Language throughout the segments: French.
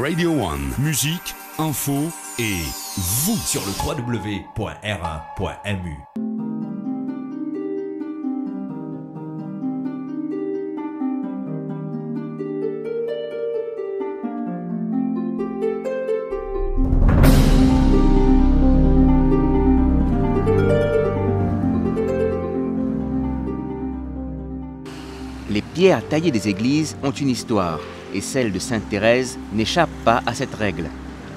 Radio One, musique, info et vous sur le www.r1.mu. Les pierres taillées des églises ont une histoire, et celle de Sainte-Thérèse n'échappe pas à cette règle.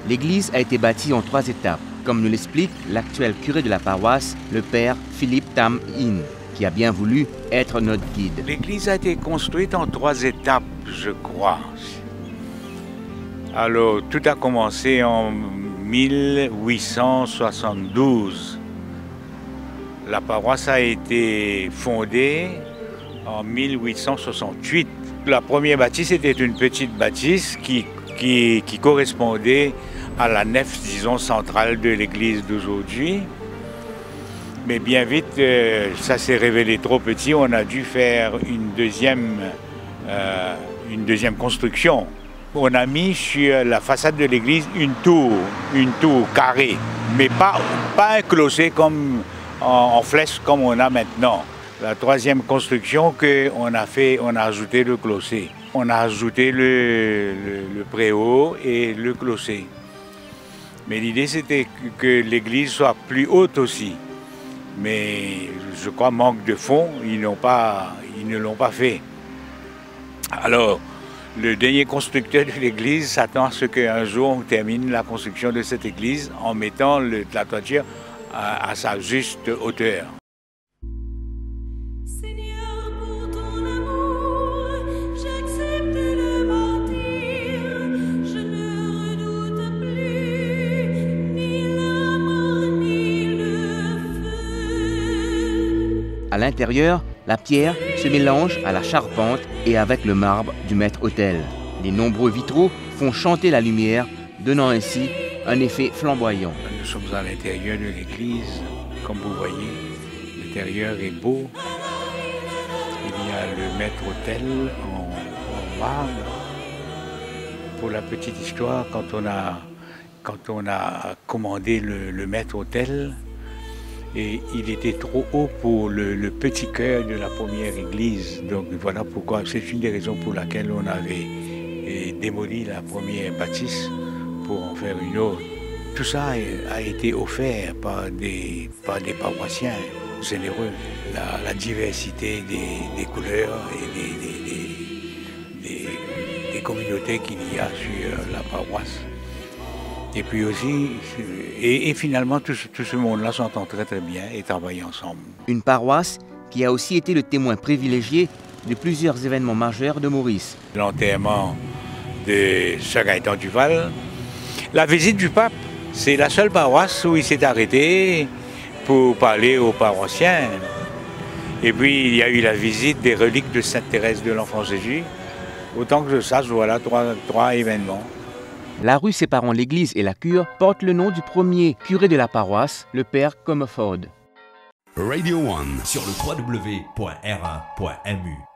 L'église a été bâtie en 3 étapes, comme nous l'explique l'actuel curé de la paroisse, le père Philippe Tam In, qui a bien voulu être notre guide. L'église a été construite en 3 étapes, je crois. Alors, tout a commencé en 1872. La paroisse a été fondée en 1868. La première bâtisse était une petite bâtisse qui correspondait à la nef, disons, centrale de l'église d'aujourd'hui. Mais bien vite, ça s'est révélé trop petit. On a dû faire une deuxième construction. On a mis sur la façade de l'église une tour carrée, mais pas un clocher comme en flèche comme on a maintenant. La 3e construction qu'on a fait, on a ajouté le clocher. On a ajouté le préau et le clocher. Mais l'idée c'était que l'église soit plus haute aussi. Mais je crois manque de fonds, ils ne l'ont pas fait. Alors, le dernier constructeur de l'église s'attend à ce qu'un jour on termine la construction de cette église en mettant la toiture à sa juste hauteur. À l'intérieur, la pierre se mélange à la charpente et avec le marbre du maître-autel. Les nombreux vitraux font chanter la lumière, donnant ainsi un effet flamboyant. Nous sommes à l'intérieur de l'église, comme vous voyez. L'intérieur est beau. Il y a le maître-autel en marbre. Pour la petite histoire, quand on a commandé le maître-autel, et il était trop haut pour le petit chœur de la première église. Donc voilà pourquoi, c'est une des raisons pour laquelle on avait démoli la première bâtisse pour en faire une autre. Tout ça a été offert par des paroissiens généreux. La diversité des couleurs et des communautés qu'il y a sur la paroisse. Et puis aussi, et finalement, tout ce monde-là s'entend très très bien et travaille ensemble. Une paroisse qui a aussi été le témoin privilégié de plusieurs événements majeurs de Maurice. L'enterrement de Sir Gaëtan Duval, la visite du pape, c'est la seule paroisse où il s'est arrêté pour parler aux paroissiens. Et puis il y a eu la visite des reliques de Sainte-Thérèse de l'Enfant Jésus. Autant que je sache, voilà 3 événements. La rue séparant l'église et la cure porte le nom du premier curé de la paroisse, le père Comerford. Radio One Sur le www.r1.mu.